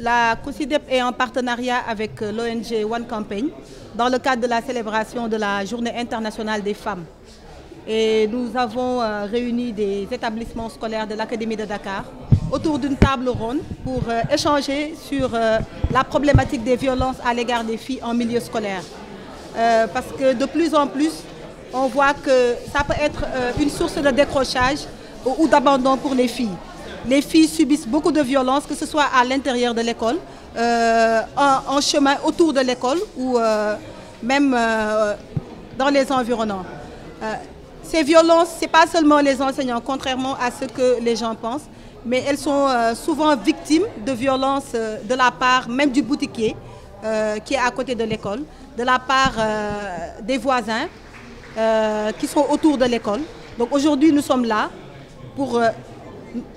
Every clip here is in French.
La COSYDEP est en partenariat avec l'ONG One Campaign dans le cadre de la célébration de la Journée internationale des femmes. Et nous avons réuni des établissements scolaires de l'Académie de Dakar autour d'une table ronde pour échanger sur la problématique des violences à l'égard des filles en milieu scolaire. Parce que de plus en plus, on voit que ça peut être une source de décrochage ou d'abandon pour les filles. Les filles subissent beaucoup de violences, que ce soit à l'intérieur de l'école, en chemin autour de l'école ou même dans les environnants. Ces violences, ce n'est pas seulement les enseignants, contrairement à ce que les gens pensent, mais elles sont souvent victimes de violences de la part même du boutiquier qui est à côté de l'école, de la part des voisins qui sont autour de l'école. Donc aujourd'hui, nous sommes là pour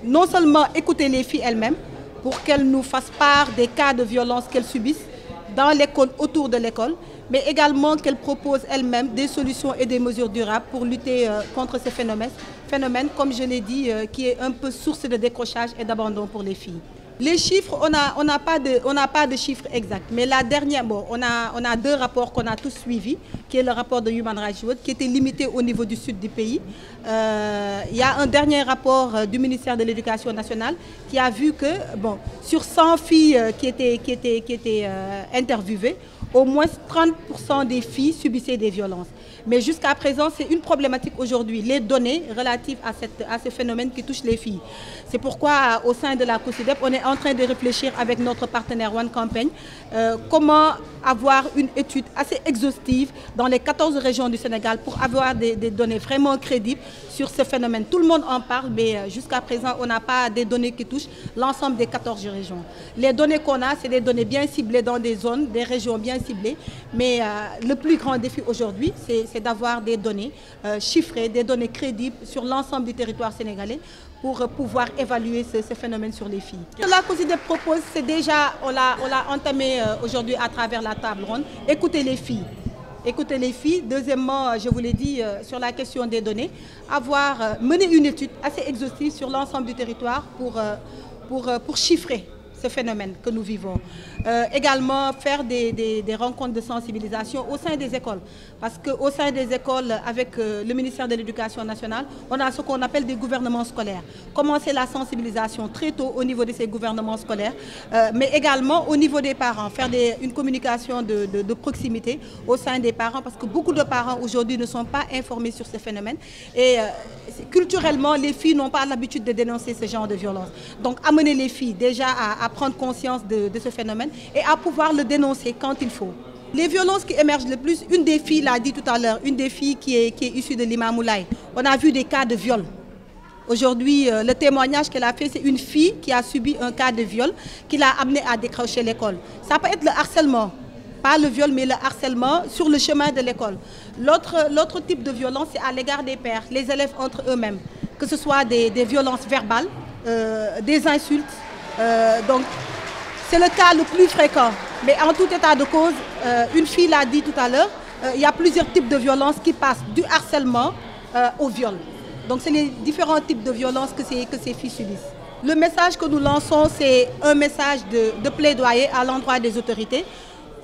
non seulement écouter les filles elles-mêmes, pour qu'elles nous fassent part des cas de violence qu'elles subissent dans l'école, autour de l'école, mais également qu'elles proposent elles-mêmes des solutions et des mesures durables pour lutter contre ces phénomènes, comme je l'ai dit, qui est un peu source de décrochage et d'abandon pour les filles. Les chiffres, on n'a pas de chiffres exacts, mais la dernière, on a deux rapports qu'on a tous suivis, qui est le rapport de Human Rights Watch, qui était limité au niveau du sud du pays. Il y a un dernier rapport du ministère de l'Éducation nationale qui a vu que sur 100 filles qui étaient interviewées, au moins 30% des filles subissaient des violences. Mais jusqu'à présent, c'est une problématique aujourd'hui, les données relatives à ce phénomène qui touche les filles. C'est pourquoi, au sein de la COSYDEP, on est en train de réfléchir avec notre partenaire One Campaign comment avoir une étude assez exhaustive dans les 14 régions du Sénégal pour avoir des données vraiment crédibles sur ce phénomène. Tout le monde en parle, mais jusqu'à présent, on n'a pas des données qui touchent l'ensemble des 14 régions. Les données qu'on a, c'est des données bien ciblées dans des zones, des régions bien ciblées. Mais le plus grand défi aujourd'hui, c'est d'avoir des données chiffrées, des données crédibles sur l'ensemble du territoire sénégalais pour pouvoir évaluer ce phénomène sur les filles. Ce que la COSYDEP propose, c'est déjà, on l'a entamé aujourd'hui à travers la table ronde, écouter les filles. Écouter les filles. Deuxièmement, je vous l'ai dit, sur la question des données, mener une étude assez exhaustive sur l'ensemble du territoire pour chiffrer ce phénomène que nous vivons. Également faire des rencontres de sensibilisation au sein des écoles. Parce qu'au sein des écoles, avec le ministère de l'Éducation nationale, on a ce qu'on appelle des gouvernements scolaires. Commencer la sensibilisation très tôt au niveau de ces gouvernements scolaires, mais également au niveau des parents, faire une communication de proximité au sein des parents, parce que beaucoup de parents aujourd'hui ne sont pas informés sur ce phénomène. Et culturellement, les filles n'ont pas l'habitude de dénoncer ce genre de violence. Donc amener les filles déjà à prendre conscience de ce phénomène et à pouvoir le dénoncer quand il faut. Les violences qui émergent le plus, une des filles l'a dit tout à l'heure, une des filles qui est issue de l'Imamoulaye. On a vu des cas de viol. Aujourd'hui, le témoignage qu'elle a fait, c'est une fille qui a subi un cas de viol qui l'a amenée à décrocher l'école. Ça peut être le harcèlement, pas le viol, mais le harcèlement sur le chemin de l'école. L'autre type de violence, c'est à l'égard des pères, les élèves entre eux-mêmes, que ce soit des violences verbales, des insultes. Donc, c'est le cas le plus fréquent. Mais en tout état de cause, une fille l'a dit tout à l'heure, il y a plusieurs types de violences qui passent du harcèlement au viol. Donc, c'est les différents types de violences que ces filles subissent. Le message que nous lançons, c'est un message de plaidoyer à l'endroit des autorités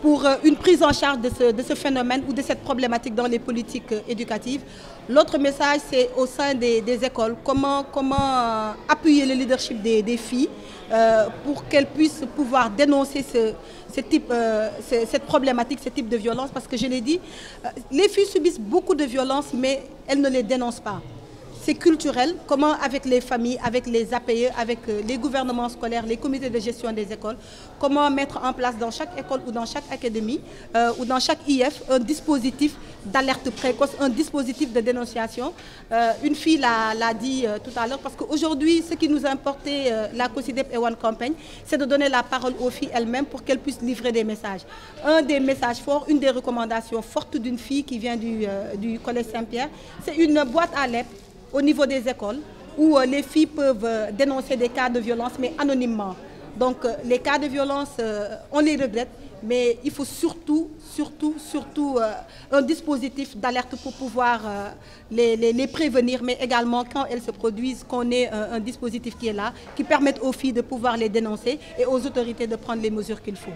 pour une prise en charge de ce phénomène ou de cette problématique dans les politiques éducatives. L'autre message, c'est au sein des écoles, comment appuyer le leadership des filles pour qu'elles puissent pouvoir dénoncer cette problématique, ce type de violence. Parce que je l'ai dit, les filles subissent beaucoup de violences, mais elles ne les dénoncent pas. C'est culturel, comment avec les familles, avec les APE, avec les gouvernements scolaires, les comités de gestion des écoles, comment mettre en place dans chaque école ou dans chaque académie ou dans chaque IF un dispositif d'alerte précoce, un dispositif de dénonciation. Une fille l'a dit tout à l'heure, parce qu'aujourd'hui, ce qui nous a importé, la COSYDEP et One Campaign, c'est de donner la parole aux filles elles-mêmes pour qu'elles puissent livrer des messages. Un des messages forts, une des recommandations fortes d'une fille qui vient du Collège Saint-Pierre, c'est une boîte à lettres au niveau des écoles où les filles peuvent dénoncer des cas de violence, mais anonymement. Donc les cas de violence, on les regrette, mais il faut surtout un dispositif d'alerte pour pouvoir les prévenir, mais également quand elles se produisent, qu'on ait un dispositif qui est là, qui permette aux filles de pouvoir les dénoncer et aux autorités de prendre les mesures qu'il faut.